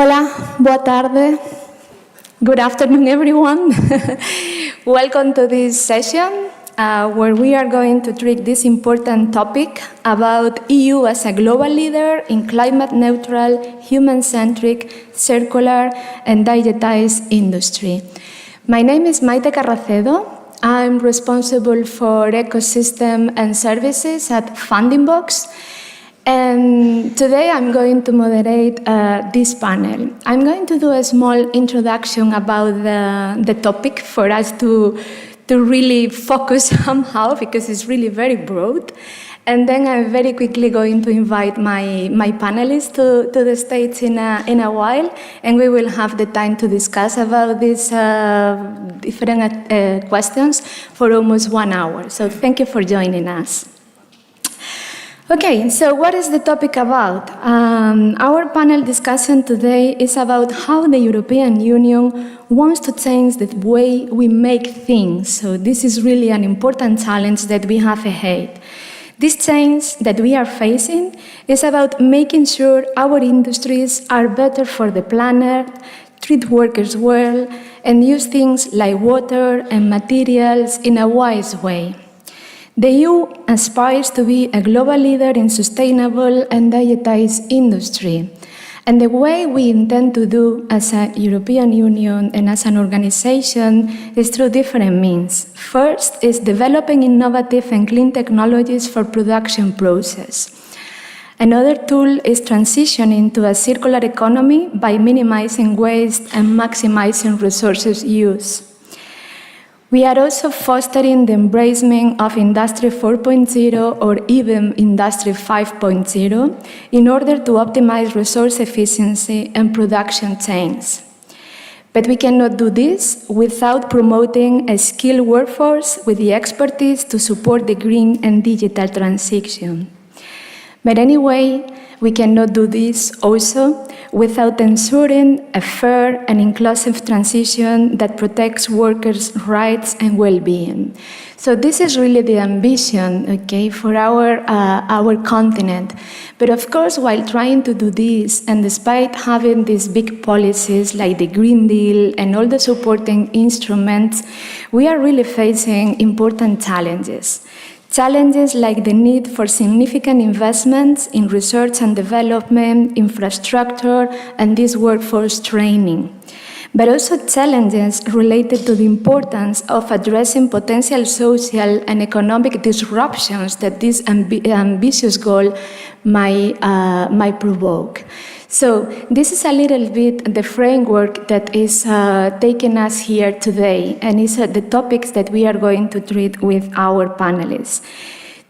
Hola, boa tarde. Good afternoon, everyone. Welcome to this session where we are going to treat this important topic about EU as a global leader in climate neutral, human-centric, circular, and digitised industry. My name is Maite Carracedo. I'm responsible for ecosystem and services at Funding Box. And today I'm going to moderate this panel. I'm going to do a small introduction about the topic for us to really focus somehow, because it's really very broad. And then I'm very quickly going to invite my panelists to the stage in a while, and we will have the time to discuss about these different questions for almost 1 hour. So thank you for joining us. Okay, so what is the topic about? Our panel discussion today is about how the European Union wants to change the way we make things. So this is really an important challenge that we have ahead. This change that we are facing is about making sure our industries are better for the planet, treat workers well, and use things like water and materials in a wise way. The EU aspires to be a global leader in sustainable and digitized industry. And the way we intend to do as a European Union and as an organization is through different means. First is developing innovative and clean technologies for production process. Another tool is transitioning to a circular economy by minimizing waste and maximizing resources use. We are also fostering the embracement of Industry 4.0 or even Industry 5.0 in order to optimize resource efficiency and production chains. But we cannot do this without promoting a skilled workforce with the expertise to support the green and digital transition. But anyway, we cannot do this also without ensuring a fair and inclusive transition that protects workers' rights and well-being. So this is really the ambition, okay, for our continent. But of course, while trying to do this, and despite having these big policies like the Green Deal and all the supporting instruments, we are really facing important challenges. Challenges like the need for significant investments in research and development, infrastructure, and this workforce training. But also challenges related to the importance of addressing potential social and economic disruptions that this ambitious goal might provoke. So this is a little bit the framework that is taking us here today, and is the topics that we are going to treat with our panelists.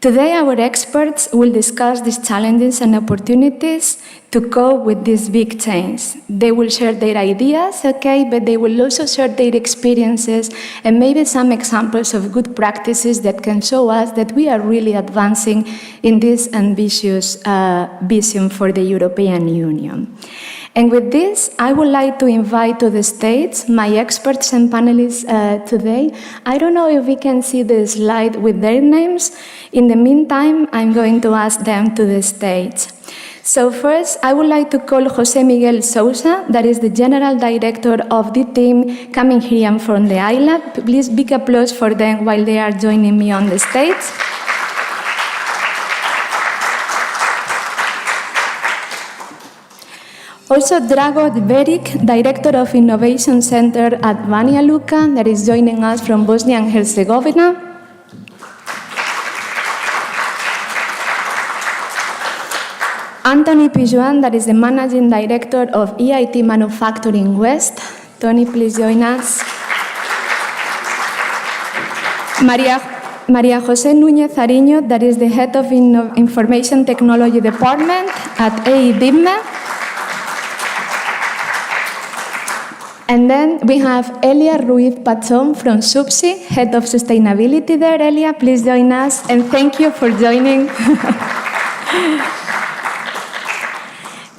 Today, our experts will discuss these challenges and opportunities to cope with this big change. They will share their ideas, okay, but they will also share their experiences and maybe some examples of good practices that can show us that we are really advancing in this ambitious vision for the European Union. And with this, I would like to invite to the stage my experts and panelists today. I don't know if we can see the slide with their names. In the meantime, I'm going to ask them to the stage. So first, I would like to call José Miguel Sousa, that is the General Director of the team coming here from the island. Please big applause for them while they are joining me on the stage. Also, Drago Dveric, Director of Innovation Center at Banja Luka, that is joining us from Bosnia and Herzegovina. Anthony Pijuan, that is the Managing Director of EIT Manufacturing West. Tony, please join us. Maria José Núñez Ariño, that is the Head of Information Technology Department at ITMC. And then we have Elia Ruiz Pachón from SUBSI, Head of Sustainability there. Elia, please join us, and thank you for joining.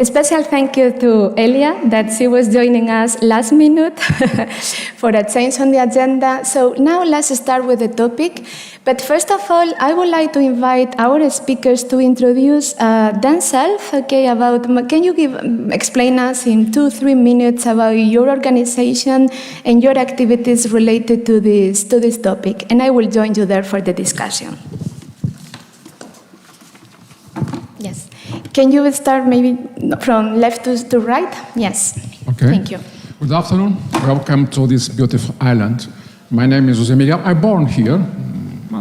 Special thank you to Elia, that she was joining us last minute for a change on the agenda. So now let's start with the topic. But first of all, I would like to invite our speakers to introduce themselves. Okay, can you explain us in 2-3 minutes about your organization and your activities related to this topic? And I will join you there for the discussion. Yes. Can you start maybe from left to right? Yes. Okay. Thank you. Good afternoon. Welcome to this beautiful island. My name is José Miguel. I'm born here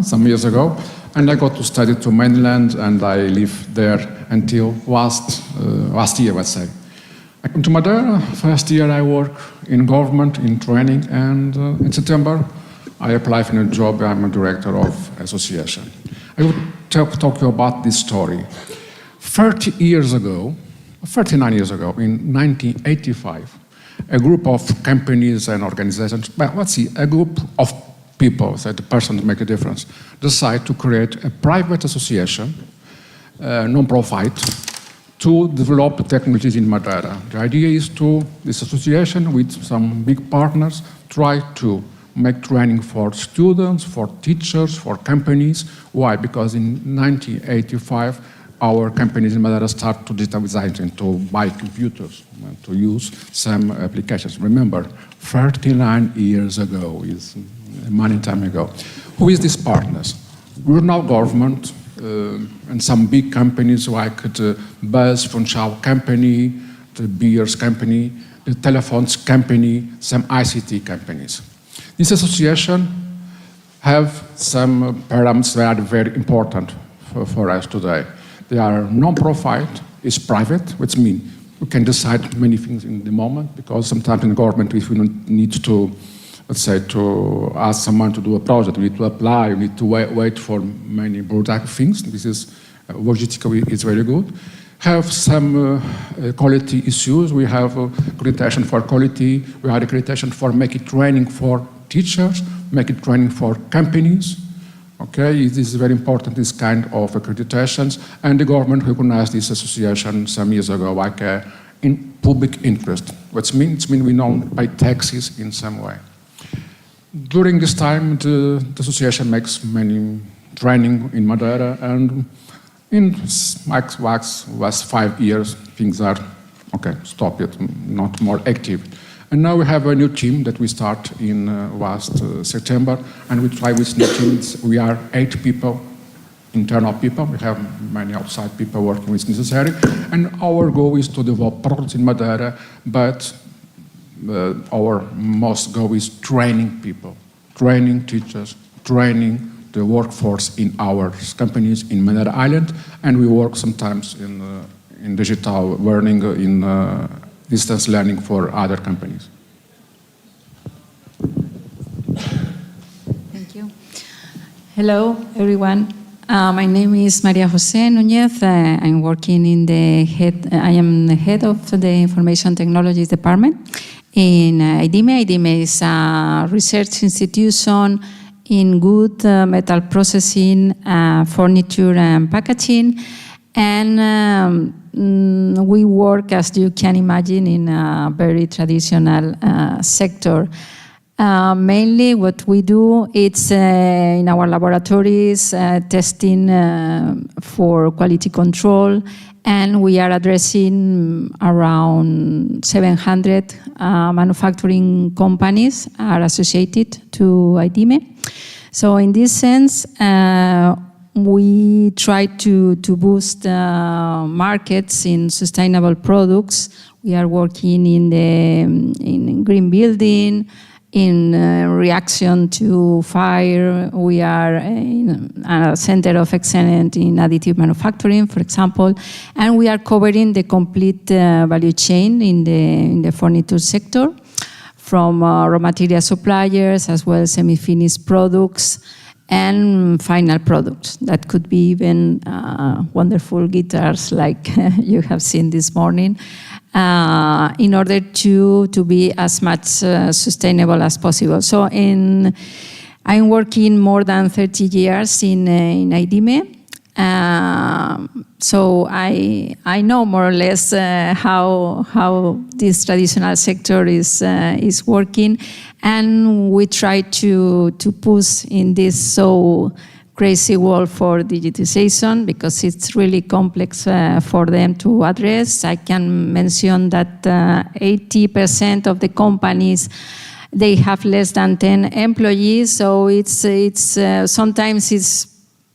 some years ago, and I got to study to mainland, and I lived there until last year, let's say. I came to Madeira. First year I work in government, in training, and in September I applied for a job. I'm a director of association. I will talk to you about this story. 39 years ago, in 1985, a group of companies and organizations, well, let's see, a group of people, so the person to make a difference, decide to create a private association, non-profit, to develop technologies in Madeira. The idea is this association with some big partners, try to make training for students, for teachers, for companies. Why? Because in 1985, our companies in Madeira start to digitize and to buy computers and to use some applications. Remember, 39 years ago is many time ago. Who is these partners? We're now government and some big companies like the Buzz Funchal company, the Beers company, the telephones company, some ICT companies. This association have some parameters that are very important for us today. They are non-profit, it's private, which means we can decide many things in the moment, because sometimes in the government, if we need to, let's say, to ask someone to do a project, we need to apply, we need to wait for many bureaucratic things. This is, logistically, it's very good. Have some quality issues. We have accreditation for quality. We have accreditation for making training for teachers, making training for companies. Okay, it is very important, this kind of accreditations, and the government recognized this association some years ago, like in public interest, which means we don't pay taxes in some way. During this time, the association makes many training in Madeira, and in last 5 years, things are, okay, stop it, not more active. And now we have a new team that we start in last September, and we try with new teams. We are 8 people, internal people. We have many outside people working with necessary. And our goal is to develop products in Madeira, but our most goal is training people, training teachers, training the workforce in our companies in Madeira Island, and we work sometimes in digital learning, in distance learning for other companies. Thank you. Hello, everyone. My name is María José Núñez. I'm working in I am the head of the Information Technologies Department in ITMC. ITMC is a research institution in good metal processing, furniture and packaging. And we work, as you can imagine, in a very traditional sector. Mainly what we do is in our laboratories testing for quality control, and we are addressing around 700 manufacturing companies are associated to ITMC. So in this sense, we try to boost markets in sustainable products. We are working in green building, in reaction to fire. We are in a center of excellence in additive manufacturing, for example, and we are covering the complete value chain in the furniture sector, from raw material suppliers as well as semi-finished products and final products. That could be even wonderful guitars like you have seen this morning, in order to be as much sustainable as possible. So I'm working more than 30 years in ITMC, So I know more or less how this traditional sector is working, and we try to push in this so crazy world for digitization, because it's really complex for them to address. I can mention that 80% of the companies, they have less than 10 employees, so it's sometimes it's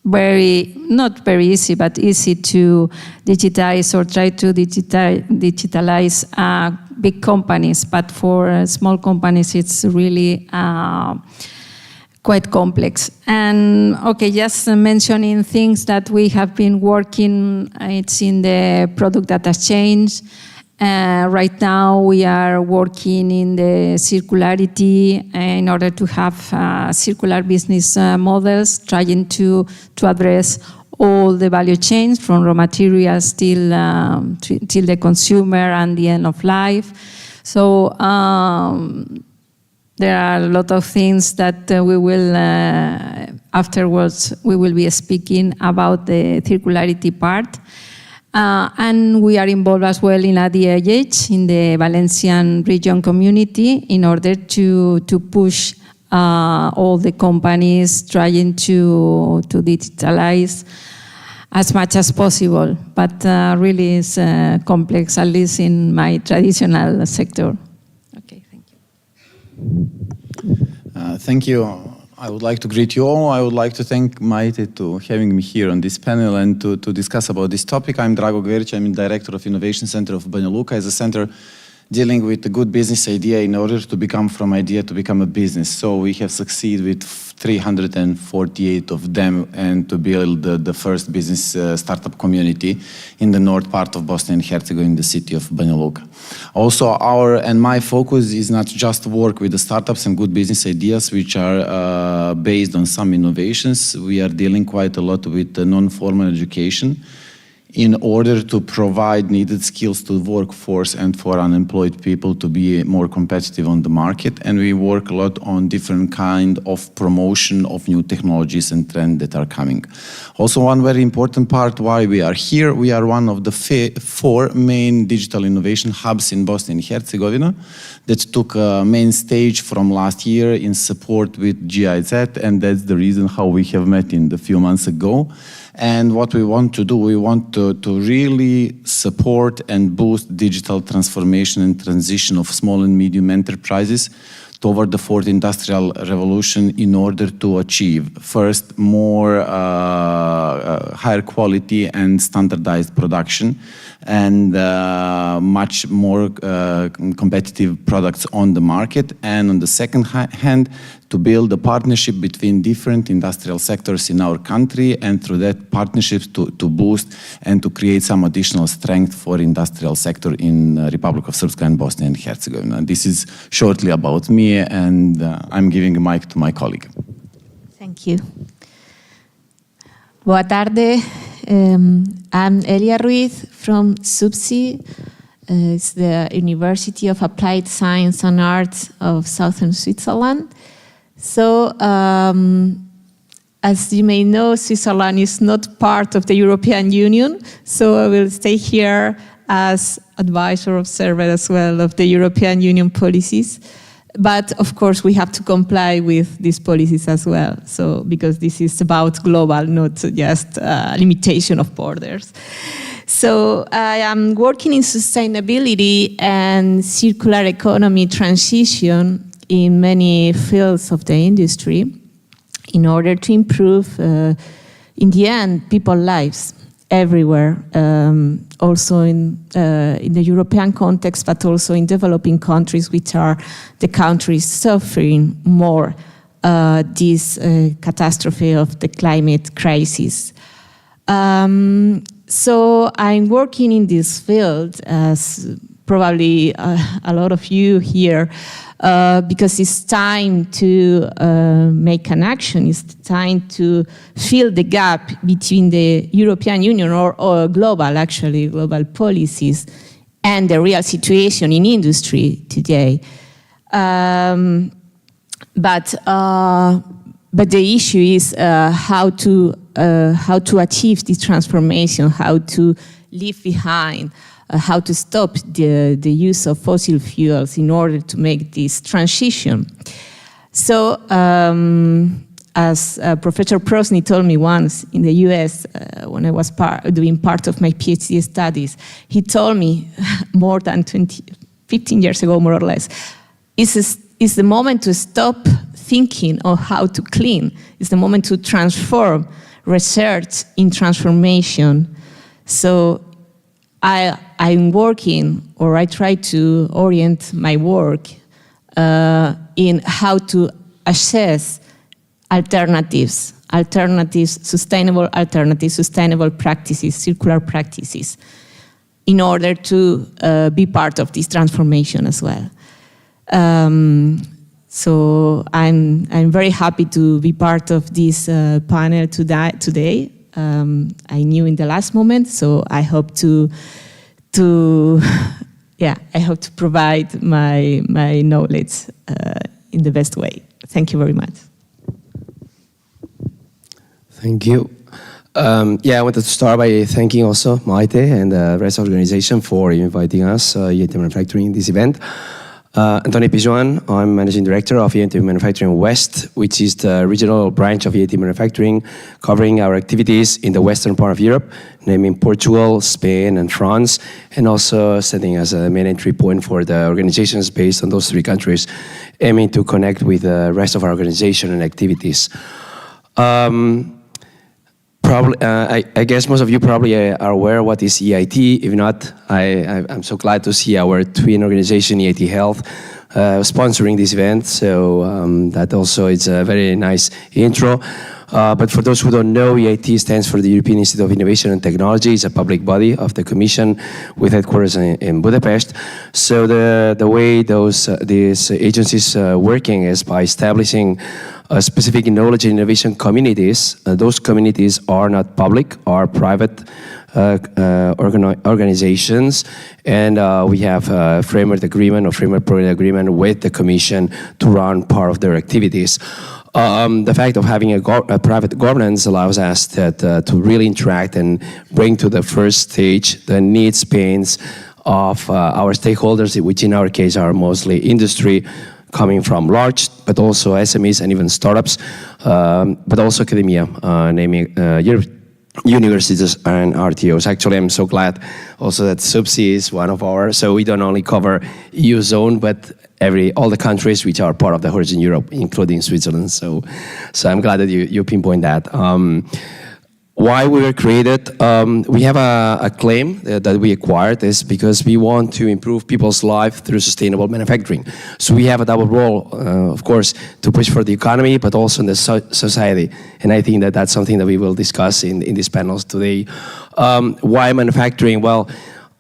not very easy, but easy to digitize or try to digitalize big companies. But for small companies, it's really quite complex. And okay, just mentioning things that we have been working, it's in the product data exchange. Right now we are working in the circularity in order to have circular business models, trying to address all the value chains from raw materials till the consumer and the end of life. So there are a lot of things that we will, afterwards, we will be speaking about the circularity part. And we are involved as well in ADIH, in the Valencian region community, in order to push all the companies trying to digitalize as much as possible. But really it's complex, at least in my traditional sector. Okay, thank you. Thank you. I would like to greet you all. I would like to thank Maite to having me here on this panel and to discuss about this topic. I'm Drago Gveric. I'm Director of Innovation Center of Banja Luka. As a center dealing with a good business idea in order to become from idea to become a business. So we have succeeded with 348 of them and to build the first business startup community in the north part of Bosnia and Herzegovina, in the city of Banja Luka. Also, my focus is not just work with the startups and good business ideas, which are based on some innovations. We are dealing quite a lot with the non-formal education in order to provide needed skills to the workforce and for unemployed people to be more competitive on the market. And we work a lot on different kind of promotion of new technologies and trends that are coming. Also, one very important part why we are here, we are one of the 4 main digital innovation hubs in Bosnia and Herzegovina that took a main stage from last year in support with GIZ, and that's the reason how we have met in the few months ago. And what we want to do, we want to really support and boost digital transformation and transition of small and medium enterprises toward the 4th industrial revolution in order to achieve, first, more higher quality and standardized production and much more competitive products on the market. And on the second hand, to build a partnership between different industrial sectors in our country, and through that partnerships to boost and to create some additional strength for industrial sector in Republic of Srpska and Bosnia and Herzegovina. This is shortly about me, and I'm giving the mic to my colleague. Thank you. Boa tarde. I'm Elia Ruiz from SUBSI. It's the University of Applied Science and Arts of Southern Switzerland. So, as you may know, Switzerland is not part of the European Union, so I will stay here as advisor, observer as well of the European Union policies. But of course, we have to comply with these policies as well. So, because this is about global, not just limitation of borders. So I am working in sustainability and circular economy transition in many fields of the industry in order to improve, in the end, people's lives everywhere, also in the European context, but also in developing countries, which are the countries suffering more this catastrophe of the climate crisis. So I'm working in this field, as probably a lot of you here, because it's time to make an action. It's time to fill the gap between the European Union or global policies and the real situation in industry today. But the issue is how to to achieve this transformation, how to leave behind, how to stop the use of fossil fuels in order to make this transition. So, as Professor Prosny told me once in the US, when I was doing part of my PhD studies, he told me more than 15 years ago, more or less, it's the moment to stop thinking on how to clean. It's the moment to transform research in transformation. So I'm working, or I try to orient my work in how to assess alternatives, sustainable practices, circular practices, in order to be part of this transformation as well. So I'm very happy to be part of this panel today. I knew in the last moment, so I hope to provide my knowledge in the best way. Thank you very much. Thank you. I wanted to start by thanking also Maite and the rest of the organization for inviting us, EIT Manufacturing, this event. Antonio Pijuan, I'm Managing Director of EIT Manufacturing West, which is the regional branch of EIT Manufacturing, covering our activities in the western part of Europe, namely Portugal, Spain, and France, and also setting as a main entry point for the organizations based on those 3 countries, aiming to connect with the rest of our organization and activities. I guess most of you probably are aware what is EIT. If not, I'm so glad to see our twin organization, EIT Health, sponsoring this event. So that also is a very nice intro. But for those who don't know, EIT stands for the European Institute of Innovation and Technology. It's a public body of the Commission with headquarters in Budapest. So the way these agencies working is by establishing specific knowledge and innovation communities. Those communities are not public, are private organizations, and we have a framework agreement or framework program agreement with the Commission to run part of their activities. The fact of having a private governance allows us to really interact and bring to the first stage the needs, pains of our stakeholders, which in our case are mostly industry, coming from large, but also SMEs and even startups, but also academia, namely universities and RTOs. Actually, I'm so glad also that SUBSI is one of ours, so we don't only cover EU zone, but all the countries which are part of the Horizon Europe, including Switzerland. So I'm glad that you pinpoint that. Why we were created, we have a claim that we acquired is because we want to improve people's life through sustainable manufacturing. So we have a double role, of course, to push for the economy, but also in the society. And I think that that's something that we will discuss in these panels today. Why manufacturing? Well,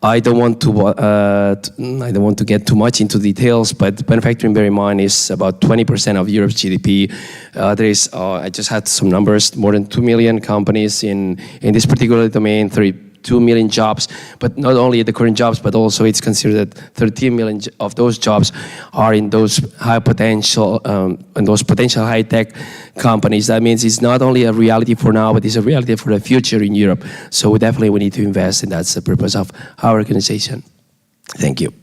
I don't want to get too much into details, but manufacturing, bear in mind, is about 20% of Europe's GDP. There is, I just had some numbers, more than 2 million companies in this particular domain, 32 million jobs, but not only the current jobs, but also it's considered that 13 million of those jobs are in those high potential, and those potential high-tech companies. That means it's not only a reality for now, but it's a reality for the future in Europe. So we need to invest, and that's the purpose of our organization. Thank you.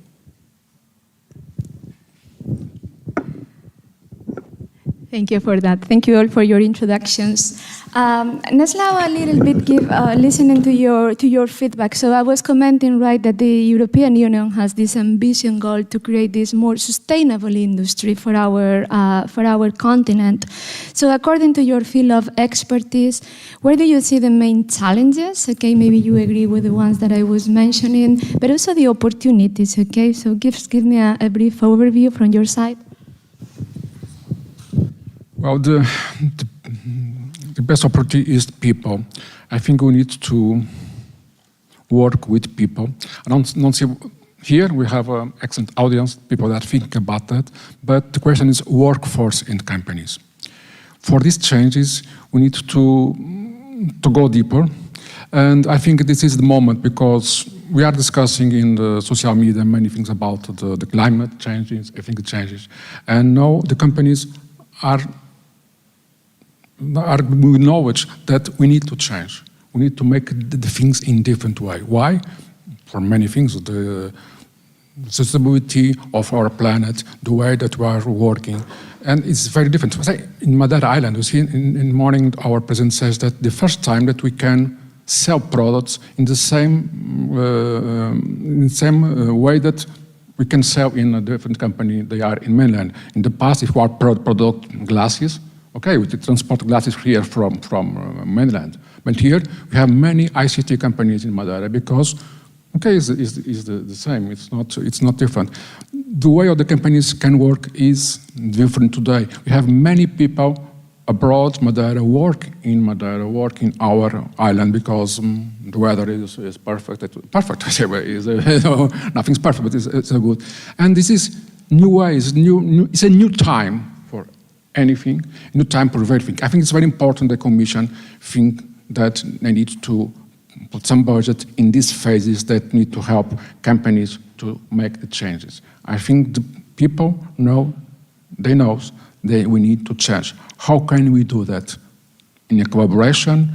Thank you for that. Thank you all for your introductions. Let's now a little bit listening to your feedback. So I was commenting, right, that the European Union has this ambitious goal to create this more sustainable industry for our continent. So according to your field of expertise, where do you see the main challenges? Okay, maybe you agree with the ones that I was mentioning, but also the opportunities. Okay, so give me a brief overview from your side. Well, the best opportunity is people. I think we need to work with people. I don't see here we have an excellent audience, people that think about that, but the question is workforce in companies. For these changes, we need to go deeper, and I think this is the moment because we are discussing in the social media many things about the climate changes, I think it changes, and now the companies are are with knowledge that we need to change. We need to make the things in different way. Why? For many things, the sustainability of our planet, the way that we are working, and it's very different. In Madeira Island, we see in the morning our president says that the first time that we can sell products in the same way that we can sell in a different company they are in mainland. In the past, if we are product glasses, okay, we could transport glasses here from mainland. But here we have many ICT companies in Madeira because, okay, it's the same. It's not different. The way of the companies can work is different today. We have many people abroad, Madeira, work in our island because the weather is perfect. Perfect, nothing's perfect, but it's good. And this is new ways. It's a new time for anything, new time for everything. I think it's very important the Commission think that they need to put some budget in these phases that need to help companies to make the changes. I think the people know that we need to change. How can we do that? In a collaboration,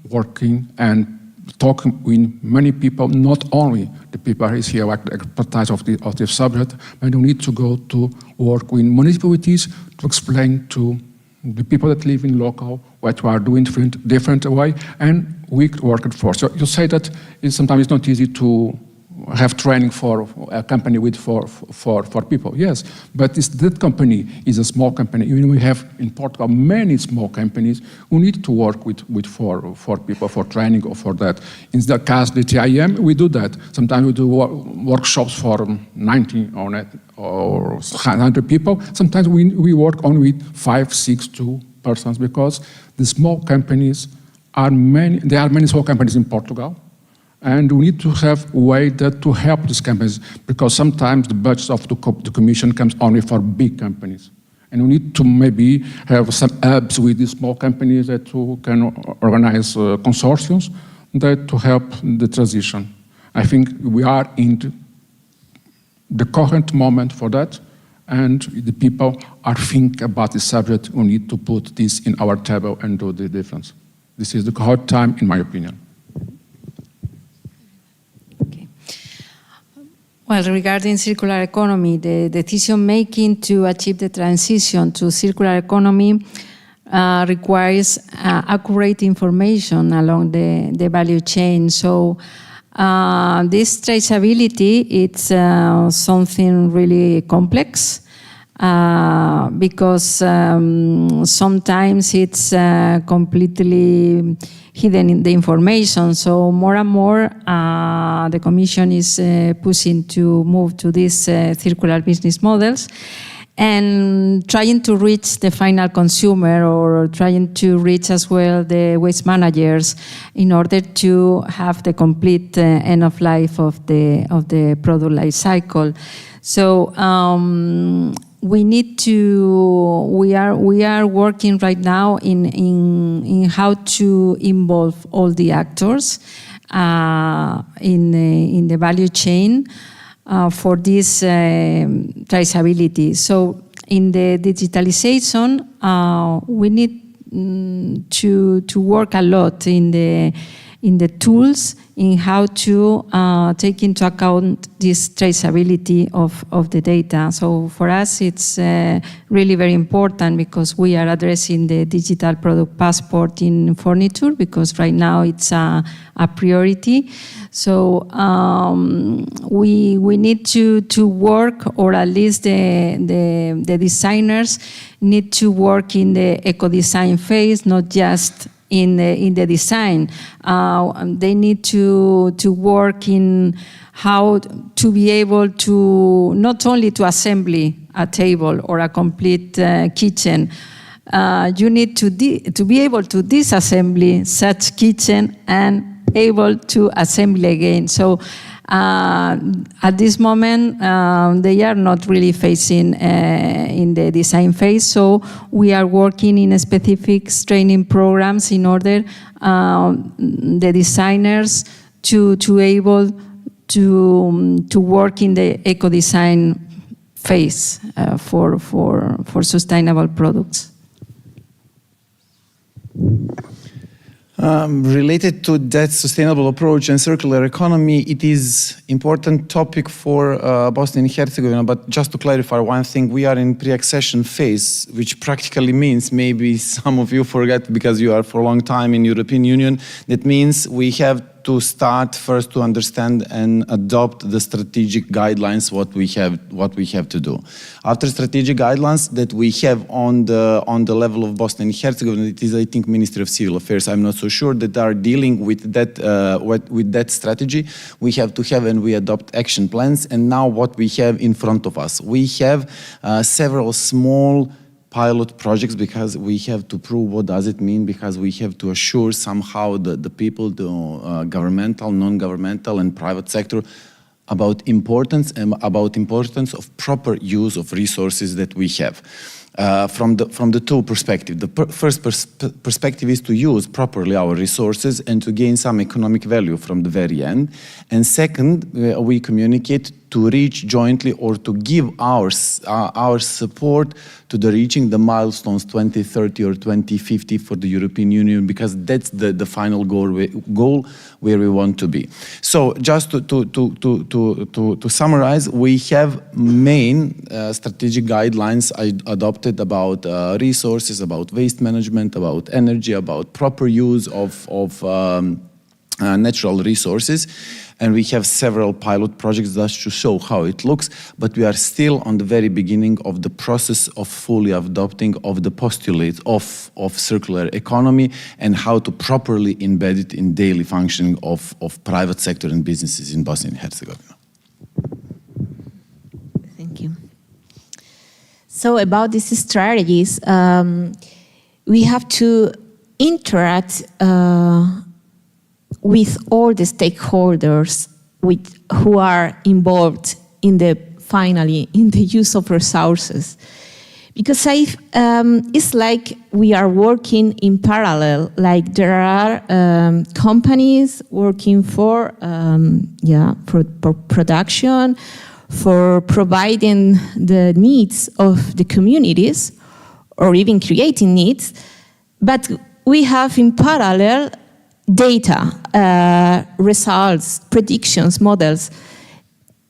working and talking with many people, not only the people who is here like the expertise of the subject, but we need to go to work with municipalities to explain to the people that live in local what we are doing different way, and we work it for. So you say that sometimes it's not easy to have training for a company with for people. Yes, but that company is a small company. Even we have in Portugal many small companies who need to work with for people for training or for that. In the case of the TIM, we do that. Sometimes we do workshops for 90 or 100 people. Sometimes we work only with 5, 6, 2 persons because the small companies are many. There are many small companies in Portugal. And we need to have a way to help these companies because sometimes the budget of the Commission comes only for big companies. And we need to maybe have some hubs with these small companies that can organize consortiums that to help the transition. I think we are in the current moment for that, and the people are thinking about the subject. We need to put this in our table and do the difference. This is the correct time, in my opinion. Well, regarding circular economy, the decision-making to achieve the transition to circular economy requires accurate information along the value chain. So this traceability, it's something really complex because sometimes it's completely hidden in the information. So more and more, the Commission is pushing to move to these circular business models and trying to reach the final consumer or trying to reach as well the waste managers in order to have the complete end of life of the product life cycle. So we are working right now in how to involve all the actors in the value chain for this traceability. So in the digitalization, we need to work a lot in the tools in how to take into account this traceability of the data. So for us, it's really very important because we are addressing the digital product passport in furniture because right now it's a priority. So we need to work, or at least the designers need to work in the eco-design phase, not just in the design. They need to work in how to be able to not only to assemble a table or a complete kitchen. You need to be able to disassemble such kitchen and able to assemble again. So at this moment, they are not really facing in the design phase. So we are working in specific training programs in order the designers to able to work in the eco-design phase for sustainable products. Related to that sustainable approach and circular economy, it is important topic for Bosnia and Herzegovina, but just to clarify one thing, we are in pre-accession phase, which practically means, maybe some of you forget because you are for a long time in European Union, that means we have to start first to understand and adopt the strategic guidelines what we have to do. After strategic guidelines that we have on the level of Bosnia and Herzegovina, it is, I think, Ministry of Civil Affairs, I'm not so sure, that are dealing with that strategy. We have to have and we adopt action plans, and now what we have in front of us, we have several small pilot projects, because we have to prove what does it mean, because we have to assure somehow the people, the governmental, non-governmental and private sector about importance of proper use of resources that we have. From the two perspectives. The first perspective is to use properly our resources and to gain some economic value from the very end. And second, we communicate to reach jointly or to give our support to the reaching the milestones 2030 or 2050 for the European Union, because that's the final goal where we want to be. So just to summarize, we have main strategic guidelines adopted about resources, about waste management, about energy, about proper use of natural resources. And we have several pilot projects just to show how it looks, but we are still on the very beginning of the process of fully adopting of the postulates of circular economy and how to properly embed it in daily functioning of private sector and businesses in Bosnia and Herzegovina. Thank you. So about these strategies, we have to interact with all the stakeholders who are involved in the use of resources. Because it's like we are working in parallel, like there are companies working for production, for providing the needs of the communities, or even creating needs, but we have in parallel data, results, predictions, models.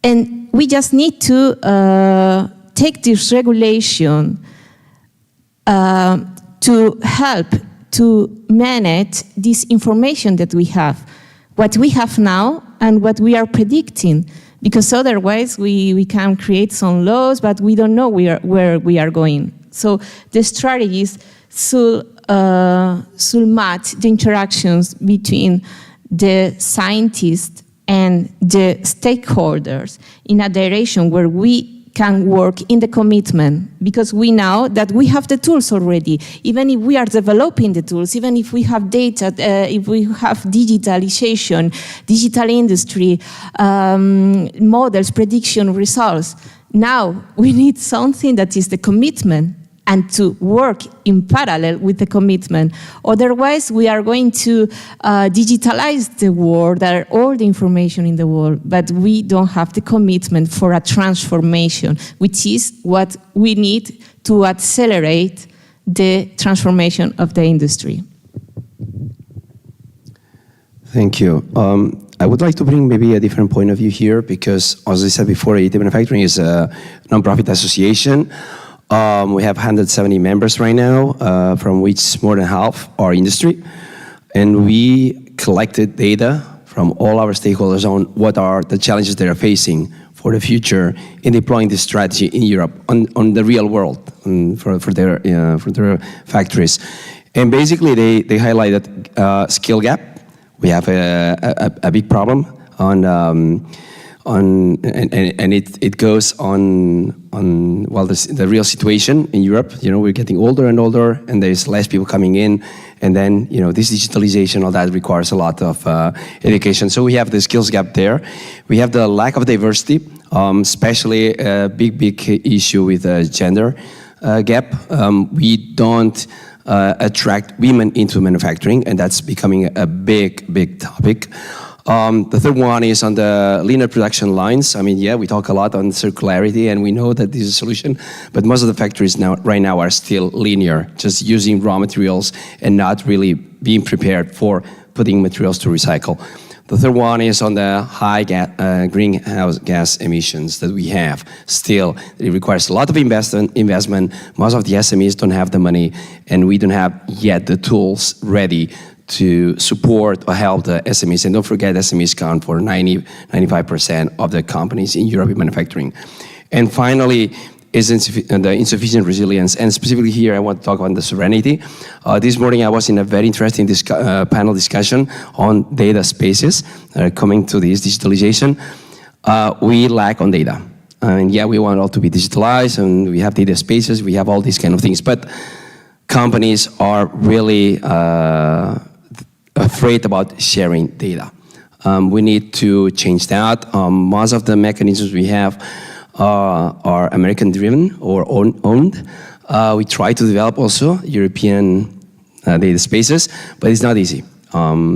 And we just need to take this regulation to help to manage this information that we have, what we have now and what we are predicting. Because otherwise we can create some laws, but we don't know where we are going. So the strategies should match the interactions between the scientists and the stakeholders in a direction where we can work in the commitment, because we know that we have the tools already. Even if we are developing the tools, even if we have data, if we have digitalization, digital industry, models, prediction, results, now we need something that is the commitment, and to work in parallel with the commitment. Otherwise, we are going to digitalize the world, all the information in the world, but we don't have the commitment for a transformation, which is what we need to accelerate the transformation of the industry. Thank you. I would like to bring maybe a different point of view here, because as I said before, EIT Manufacturing is a nonprofit association. We have 170 members right now, from which more than half are industry. And we collected data from all our stakeholders on what are the challenges they are facing for the future in deploying this strategy in Europe, on the real world, for their factories. And basically they highlighted skill gap. We have a big problem and it goes on well, the real situation in Europe. You know, we're getting older and older, and there's less people coming in, and then, you know, this digitalization, all that requires a lot of education. So we have the skills gap there. We have the lack of diversity, especially a big issue with the gender gap. We don't attract women into manufacturing, and that's becoming a big topic. The third one is on the linear production lines. I mean, yeah, we talk a lot on circularity, and we know that this is a solution, but most of the factories right now are still linear, just using raw materials and not really being prepared for putting materials to recycle. The third one is on the high greenhouse gas emissions that we have. Still, it requires a lot of investment. Most of the SMEs don't have the money, and we don't have yet the tools ready to support or help the SMEs. And don't forget, SMEs count for 95% of the companies in Europe in manufacturing. And finally, is the insufficient resilience. And specifically here, I want to talk about the sovereignty. This morning, I was in a very interesting panel discussion on data spaces coming to this digitalization. We lack on data. And yeah, we want all to be digitalized, and we have data spaces, we have all these kind of things. But companies are really afraid about sharing data. We need to change that. Most of the mechanisms we have are American-driven or owned. We try to develop also European data spaces, but it's not easy.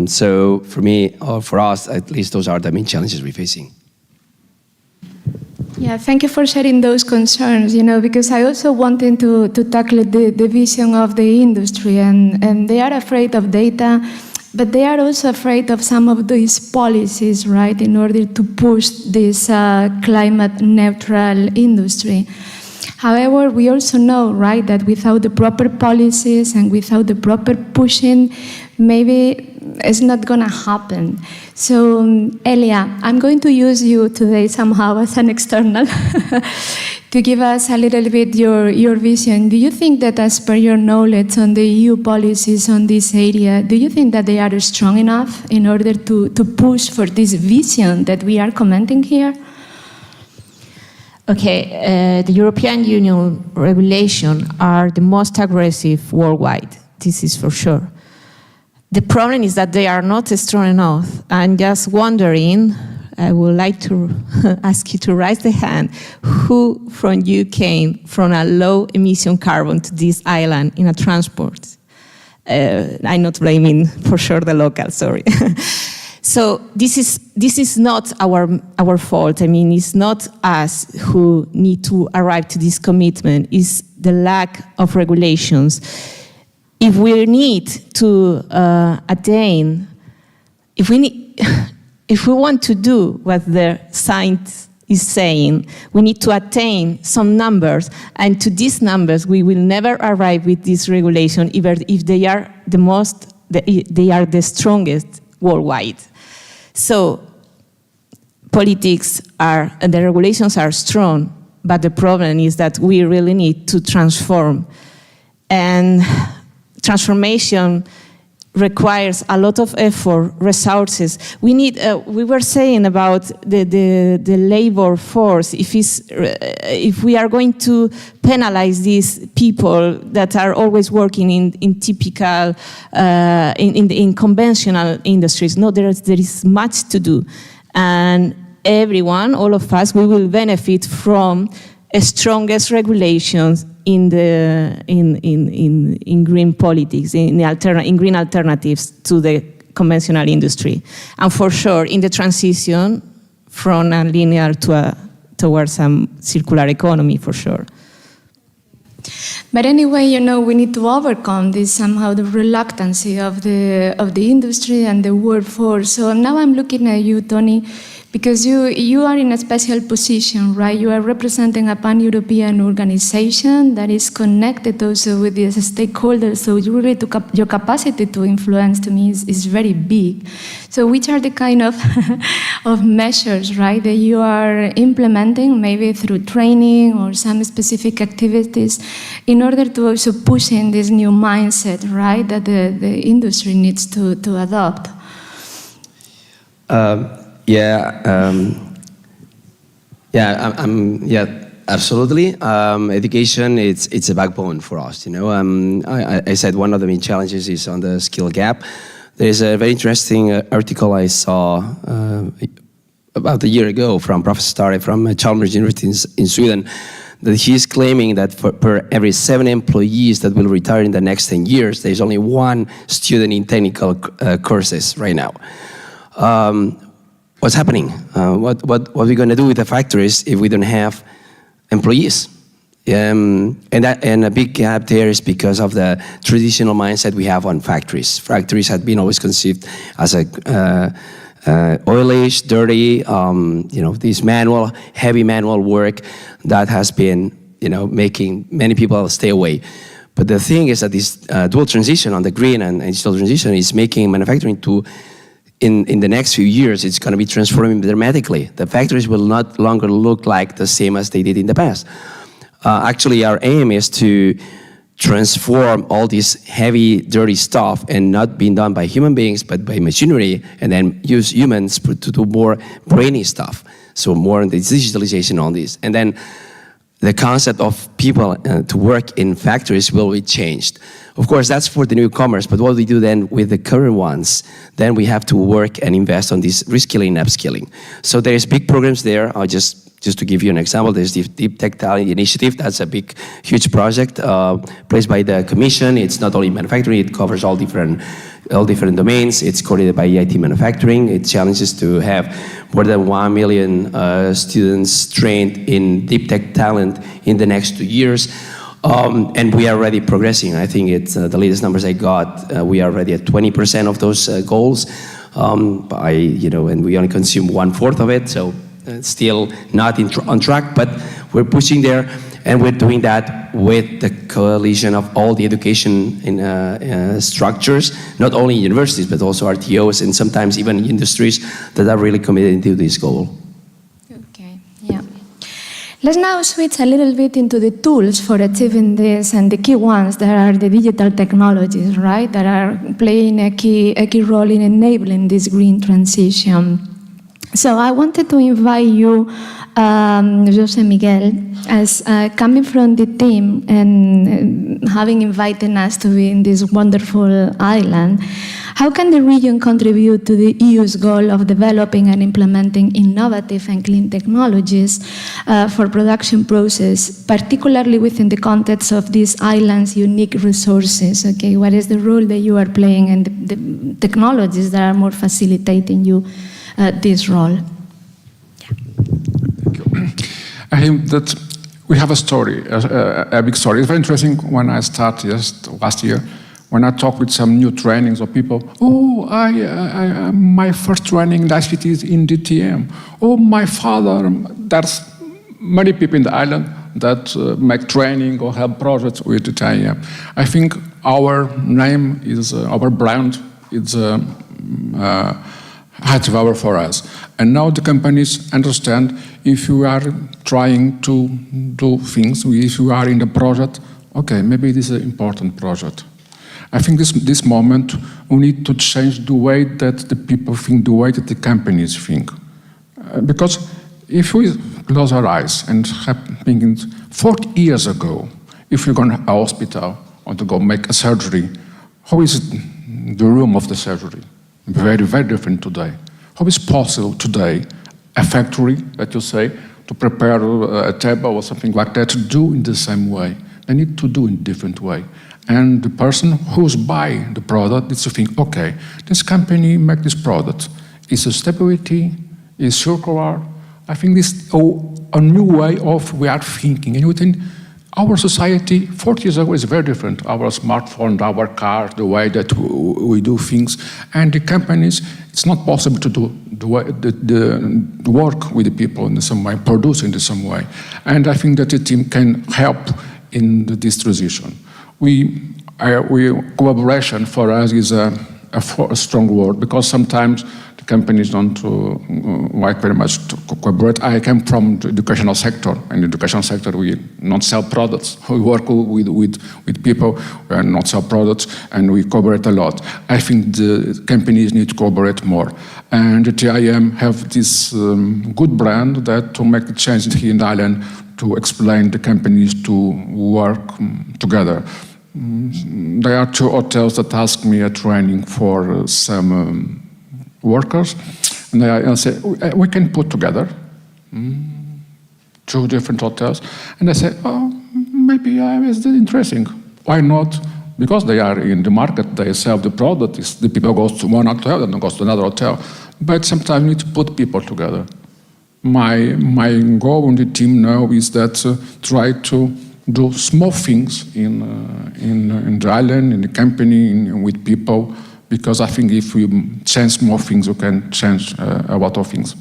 So for me, or for us, at least those are the main challenges we're facing. Yeah, thank you for sharing those concerns, because I also wanted to tackle the vision of the industry, and they are afraid of data, but they are also afraid of some of these policies, right, in order to push this climate neutral industry. However, we also know, right, that without the proper policies and without the proper pushing, maybe it's not going to happen. So, Elia, I'm going to use you today somehow as an external to give us a little bit your vision. Do you think that, as per your knowledge on the EU policies on this area, do you think that they are strong enough in order to push for this vision that we are commenting here? Okay, the European Union regulations are the most aggressive worldwide. This is for sure. The problem is that they are not strong enough. I'm just wondering, I would like to ask you to raise the hand, who from you came from a low emission carbon to this island in a transport? I'm not blaming for sure the local, sorry. So this is not our fault. I mean, it's not us who need to arrive to this commitment. It's the lack of regulations. If we need to attain, if we want to do what the science is saying, we need to attain some numbers, and to these numbers we will never arrive with this regulation, even if they are they are the strongest worldwide. So politics and the regulations are strong, but the problem is that we really need to transform. And transformation requires a lot of effort, resources. We need. We were saying about the labor force. If we are going to penalize these people that are always working in typical in conventional industries, no, there is much to do, and everyone, all of us, we will benefit from strongest regulations in green politics, in green alternatives to the conventional industry, and for sure in the transition from a linear towards a circular economy, for sure. But anyway, we need to overcome this somehow, the reluctancy of the industry and the workforce. So now I'm looking at you, Tony, because you are in a special position, right? You are representing a pan-European organization that is connected also with the stakeholders. So your capacity to influence, to me, is very big. So which are the kind of measures, right, that you are implementing, maybe through training or some specific activities, in order to also push in this new mindset, right, that the industry needs to adopt? Absolutely. Education, it's a backbone for us. I said one of the main challenges is on the skill gap. There's a very interesting article I saw about a year ago from Professor Stare from Chalmers University in Sweden, that he's claiming that per every 7 employees that will retire in the next 10 years, there's only 1 student in technical courses right now. what's happening? What are we going to do with the factories if we don't have employees? And a big gap there is because of the traditional mindset we have on factories. Factories have been always conceived as a oil-ish, dirty, this heavy manual work that has been, making many people stay away. But the thing is that this dual transition on the green and digital transition is making manufacturing in the next few years, it's going to be transforming dramatically. The factories will not longer look like the same as they did in the past. Actually, our aim is to transform all this heavy, dirty stuff and not being done by human beings, but by machinery, and then use humans to do more brainy stuff. So more on the digitalization on this. And then the concept of people to work in factories will be changed. Of course, that's for the newcomers, but what we do then with the current ones, then we have to work and invest on this reskilling and upskilling. So there's big programs there. Just to give you an example, there's the Deep Tech Talent Initiative. That's a big, huge project placed by the Commission. It's not only manufacturing, it covers all different domains. It's coordinated by EIT Manufacturing. It challenges to have more than 1 million students trained in deep tech talent in the next 2 years. And we are already progressing. I think it's the latest numbers I got. We are already at 20% of those goals. And we only consume 1/4 of it. So still not on track, but we're pushing there, and we're doing that with the coalition of all the education structures, not only universities, but also RTOs and sometimes even industries that are really committed to this goal. Okay, yeah. Let's now switch a little bit into the tools for achieving this, and the key ones that are the digital technologies, right, that are playing a key role in enabling this green transition. So I wanted to invite you, José Miguel, as coming from the team and having invited us to be in this wonderful island. How can the region contribute to the EU's goal of developing and implementing innovative and clean technologies for production process, particularly within the context of these islands' unique resources? Okay, what is the role that you are playing and the technologies that are more facilitating you this role? Thank you. I think that we have a story, a big story. It's very interesting. When I started just last year, when I talk with some new trainings of people, my first training in ICT is in DTM. My father, there's many people in the island that make training or have projects with DTM. I think our name is, our brand is high value for us. And now the companies understand if you are trying to do things, if you are in the project, okay, maybe this is an important project. I think this moment we need to change the way that the people think, the way that the companies think. Because if we close our eyes and have thinking 40 years ago, if you're going to a hospital or to go make a surgery, how is it the room of the surgery? Very, very different today. How is possible today a factory, that you say, to prepare a table or something like that, to do in the same way? They need to do in a different way. And the person who's buying the product needs to think, okay, this company make this product. It's a stability, it's circular. I think this is a new way of we are thinking. And within our society, 40 years ago, is very different. Our smartphone, our car, the way that we do things. And the companies, it's not possible to do the work with the people in the same way, produce in the same way. And I think that the team can help in this transition. Collaboration for us is a strong word, because sometimes the companies don't like very much to collaborate. I came from the educational sector. In the educational sector, we not sell products. We work with people and not sell products, and we collaborate a lot. I think the companies need to collaborate more. And the TIM have this good brand that to make the change here in the island, to explain the companies to work together. There are 2 hotels that ask me a training for some workers, and I say, we can put together 2 different hotels. And I say, maybe it's interesting. Why not? Because they are in the market, they sell the product. The people go to one hotel and then goes to another hotel. but sometimes we need to put people together. My goal in the team now is that try to do small things in the island, in the company, with people, because I think if we change small things, we can change a lot of things.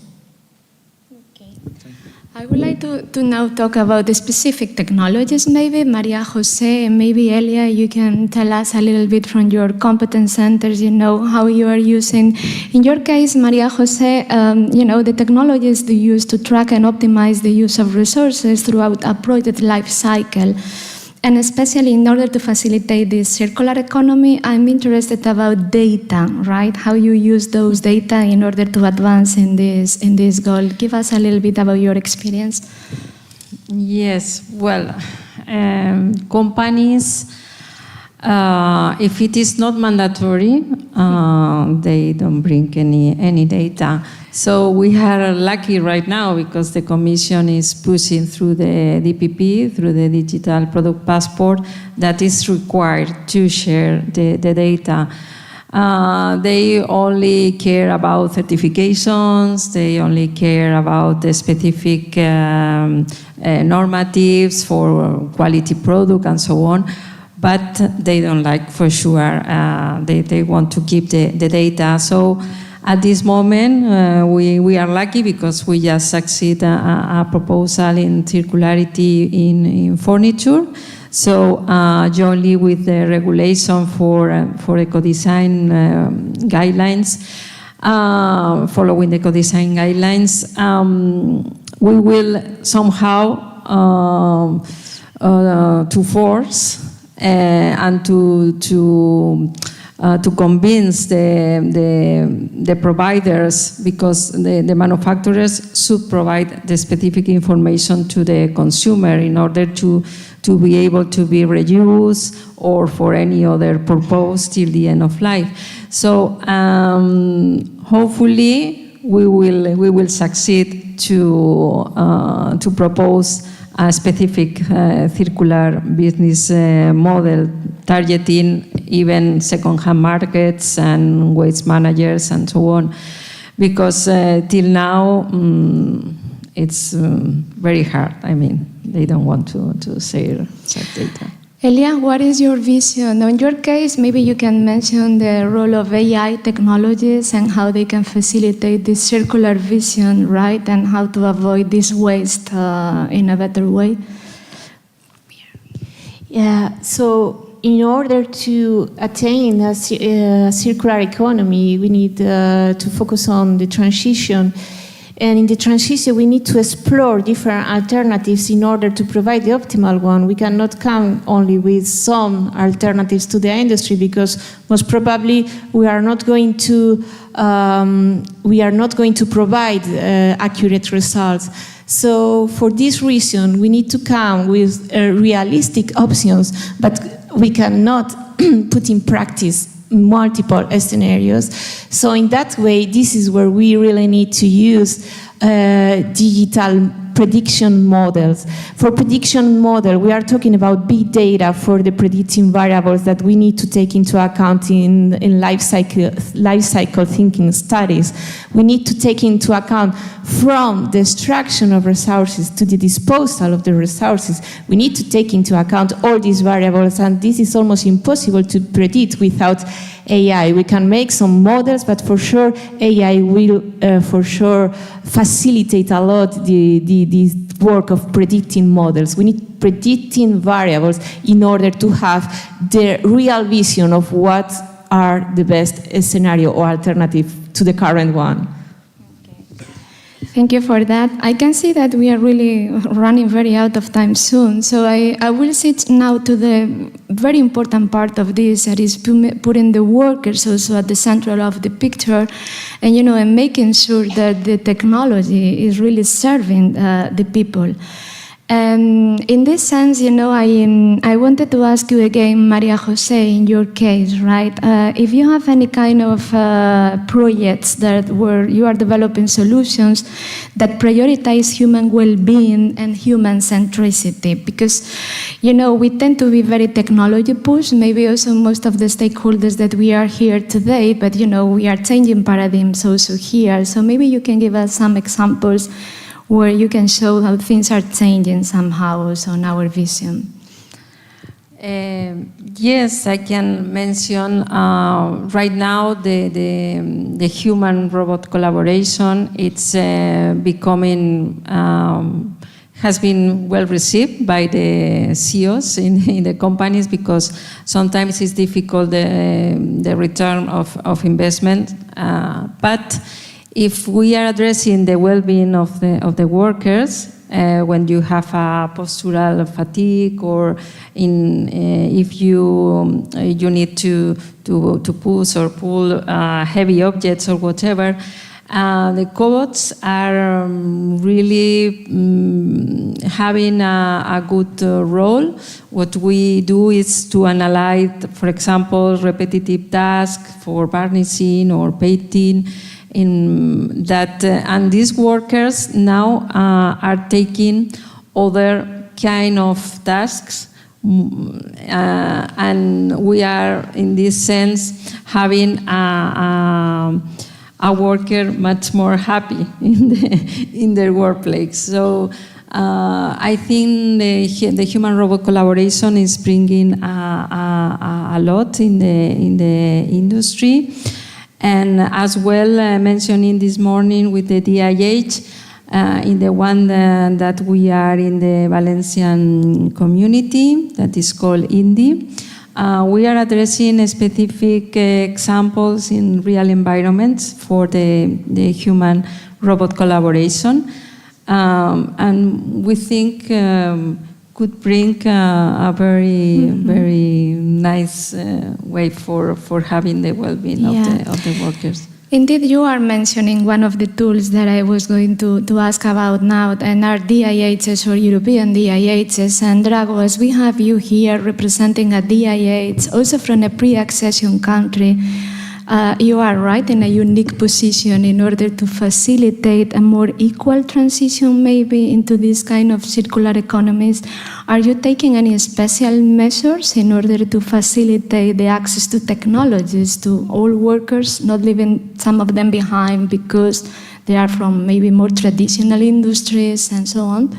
I would like to now talk about the specific technologies, maybe. Maria Jose and maybe Elia, you can tell us a little bit from your competence centers, how you are using. In your case, Maria Jose, the technologies you use to track and optimize the use of resources throughout a project life cycle. And especially in order to facilitate this circular economy, I'm interested about data, right? How you use those data in order to advance in this goal. Give us a little bit about your experience. Yes, well, companies, if it is not mandatory, they don't bring any data. So we are lucky right now because the Commission is pushing through the DPP, through the Digital Product Passport, that is required to share the data. They only care about certifications, they only care about the specific normatives for quality product and so on. But they don't like, for sure, they want to keep the data. So at this moment, we are lucky because we just succeed a proposal in circularity in furniture. So jointly with the regulation for eco-design guidelines, following the eco-design guidelines, we will somehow to force and to convince the providers, because the manufacturers should provide the specific information to the consumer in order to be able to be reused or for any other purpose till the end of life. So hopefully we will succeed to propose a specific circular business model targeting even second-hand markets and waste managers and so on, because till now it's very hard. I mean, they don't want to share such data. Elia, what is your vision? In your case, maybe you can mention the role of AI technologies and how they can facilitate this circular vision, right? And how to avoid this waste in a better way. Yeah, so in order to attain a circular economy, we need to focus on the transition. And in the transition, we need to explore different alternatives in order to provide the optimal one. We cannot come only with some alternatives to the industry, because most probably we are not going to provide accurate results. So for this reason, we need to come with realistic options, but we cannot put in practice multiple scenarios. So in that way, this is where we really need to use digital prediction models. For prediction model, we are talking about big data for the predicting variables that we need to take into account in life cycle thinking studies. We need to take into account from the extraction of resources to the disposal of the resources. We need to take into account all these variables, and this is almost impossible to predict without AI. We can make some models, but for sure AI will for sure facilitate a lot the work of predicting models. We need predicting variables in order to have the real vision of what are the best scenario or alternative to the current one. Thank you for that. I can see that we are really running very out of time soon. So I will sit now to the very important part of this, that is putting the workers also at the center of the picture, and and making sure that the technology is really serving the people. In this sense, I wanted to ask you again, Maria Jose, in your case, right? If you have any kind of projects where you are developing solutions that prioritize human well-being and human centricity, because, we tend to be very technology pushed, maybe also most of the stakeholders that we are here today, but, we are changing paradigms also here. So maybe you can give us some examples where you can show how things are changing somehow also on our vision. Yes, I can mention right now the human-robot collaboration. It's becoming, has been well received by the CEOs in the companies, because sometimes it's difficult, the return of investment, but if we are addressing the well-being of the workers, when you have a postural fatigue, or if you need to push or pull heavy objects or whatever, the cobots are really having a good role. What we do is to analyze, for example, repetitive tasks for varnishing or painting. And these workers now are taking other kind of tasks, and we are, in this sense, having a worker much more happy in their workplace. So I think the human-robot collaboration is bringing a lot in the industry. And as well, mentioning this morning with the DIH, in the one that we are in the Valencian community, that is called INDI, we are addressing specific examples in real environments for the human-robot collaboration. And we think could bring a very, very nice way for having the well-being of the workers. Indeed, you are mentioning one of the tools that I was going to ask about now, and are DIHs, or European DIHs. And Drago, as we have you here representing a DIH, also from a pre-accession country, you are right in a unique position in order to facilitate a more equal transition maybe into this kind of circular economies. Are you taking any special measures in order to facilitate the access to technologies to all workers, not leaving some of them behind because they are from maybe more traditional industries and so on?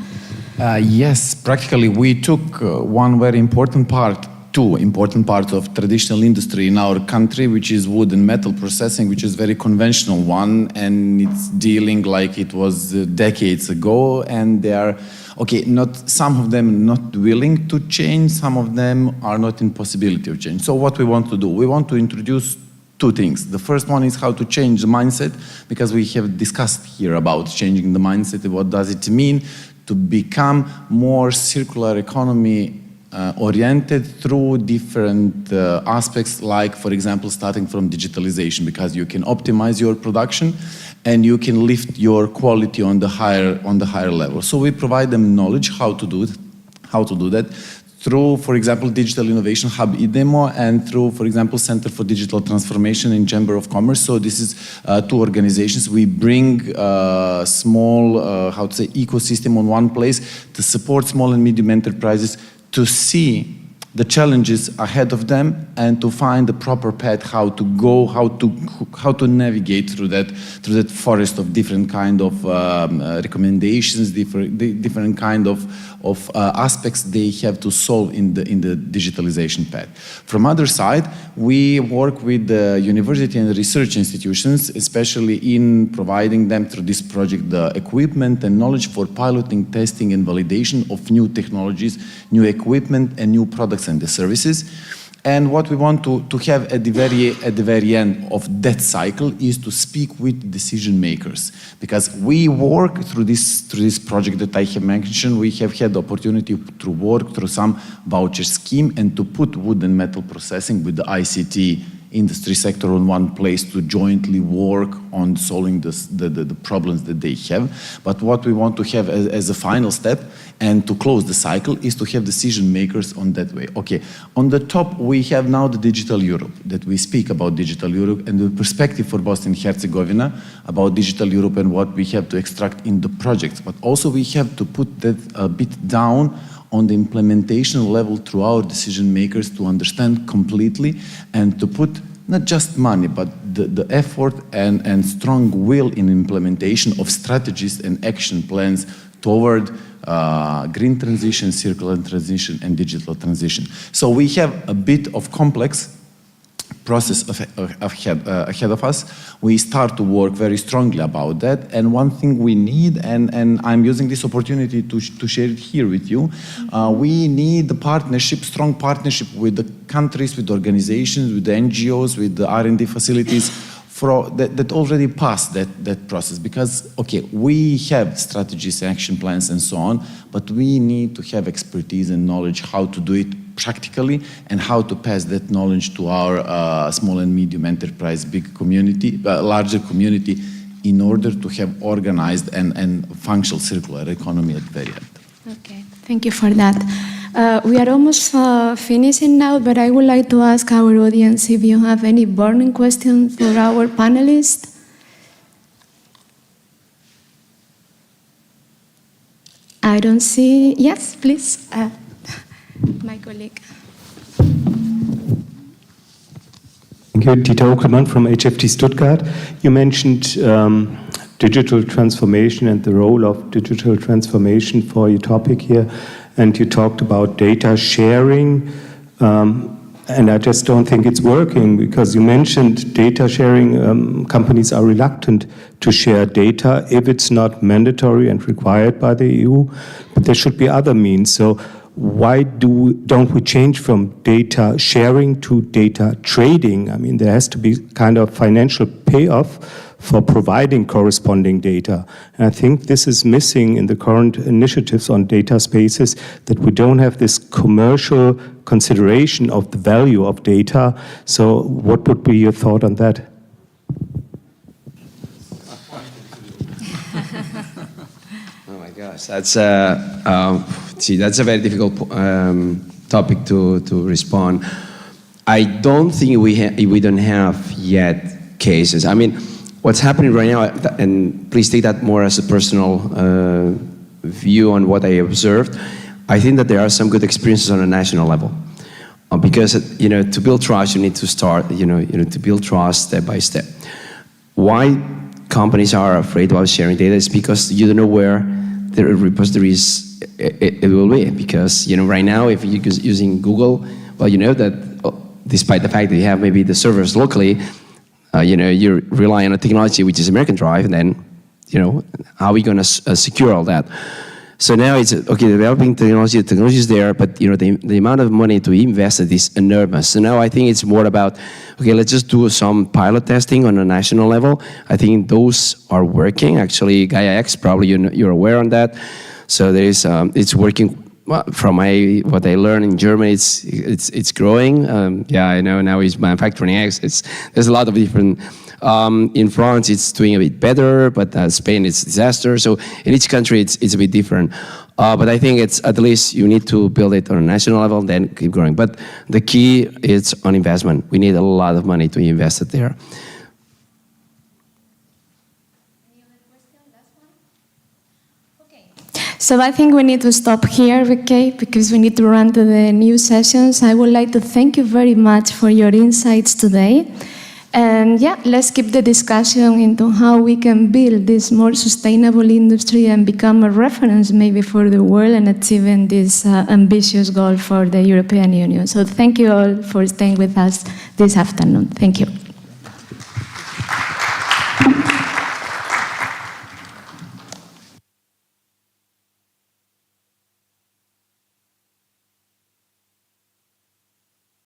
Yes, practically we took one very important part, two important parts of traditional industry in our country, which is wood and metal processing, which is very conventional one, and it's dealing like it was decades ago, and they are, okay, not some of them not willing to change, some of them are not in possibility of change. So what we want to do, we want to introduce two things. The first one is how to change the mindset, because we have discussed here about changing the mindset. What does it mean to become more circular economy oriented through different aspects, like, for example, starting from digitalization, because you can optimize your production and you can lift your quality on the higher level. So we provide them knowledge how to do that through, for example, Digital Innovation Hub IDEMO, and through, for example, Center for Digital Transformation in Chamber of Commerce. So this is two organizations. We bring small, ecosystem on one place to support small and medium enterprises to see the challenges ahead of them and to find the proper path how to go, how to navigate through that forest of different kind of recommendations, different kind of aspects they have to solve in the digitalization path. From other side, we work with the university and research institutions, especially in providing them through this project the equipment and knowledge for piloting, testing, and validation of new technologies, new equipment, and new products and the services. And what we want to have at the very end of that cycle is to speak with decision makers, because we work through this project that I have mentioned. We have had the opportunity to work through some voucher scheme and to put wood and metal processing with the ICT industry sector on one place to jointly work on solving the problems that they have. But what we want to have as a final step and to close the cycle is to have decision makers on that way. Okay, on the top we have now the Digital Europe, that we speak about Digital Europe and the perspective for Bosnia and Herzegovina about Digital Europe and what we have to extract in the projects. But also we have to put that a bit down on the implementation level through our decision makers to understand completely and to put not just money, but the effort and strong will in implementation of strategies and action plans toward green transition, circular transition, and digital transition. So we have a bit of complex process ahead of us. We start to work very strongly about that. And one thing we need, and I'm using this opportunity to share it here with you, we need the partnership, strong partnership with the countries, with the organizations, with the NGOs, with the R&D facilities that already passed that process. Because, okay, we have strategies, action plans, and so on, but we need to have expertise and knowledge how to do it practically and how to pass that knowledge to our small and medium enterprise, big community, larger community, in order to have organized and functional circular economy at the very end. Okay, thank you for that. We are almost finishing now, but I would like to ask our audience if you have any burning questions for our panelists. I don't see. Yes, please. My colleague. Thank you. Dieter Okelmann from HFT Stuttgart. You mentioned digital transformation and the role of digital transformation for your topic here, and you talked about data sharing, and I just don't think it's working, because you mentioned data sharing. Companies are reluctant to share data if it's not mandatory and required by the EU, but there should be other means. So why don't we change from data sharing to data trading? I mean, there has to be kind of financial payoff for providing corresponding data. And I think this is missing in the current initiatives on data spaces, that we don't have this commercial consideration of the value of data. So what would be your thought on that? Oh my gosh, that's that's a very difficult topic to respond. I don't think we don't have yet cases. I mean, what's happening right now, and please take that more as a personal view on what I observed, I think that there are some good experiences on a national level. Because, to build trust, you need to start, to build trust step by step. Why companies are afraid about sharing data is because you don't know where the repositories it will be. Because, right now, if you're using Google, well, you know that despite the fact that you have maybe the servers locally, you're relying on a technology which is American Drive, and then, how are we going to secure all that? So now it's, okay, developing technology, the technology is there, but the amount of money to invest is enormous. So now I think it's more about, okay, let's just do some pilot testing on a national level. I think those are working. Actually, Gaia X, probably you're aware on that. So there is, it's working. Well, from what I learned in Germany, it's growing. Yeah, I know now it's manufacturing X. There's a lot of different. In France, it's doing a bit better, but Spain, it's disaster. So in each country, it's a bit different. But I think it's at least you need to build it on a national level, then keep growing. But the key is on investment. We need a lot of money to invest it there. So I think we need to stop here, okay, because we need to run to the new sessions. I would like to thank you very much for your insights today. And yeah, let's keep the discussion into how we can build this more sustainable industry and become a reference maybe for the world and achieving this ambitious goal for the European Union. So thank you all for staying with us this afternoon. Thank you.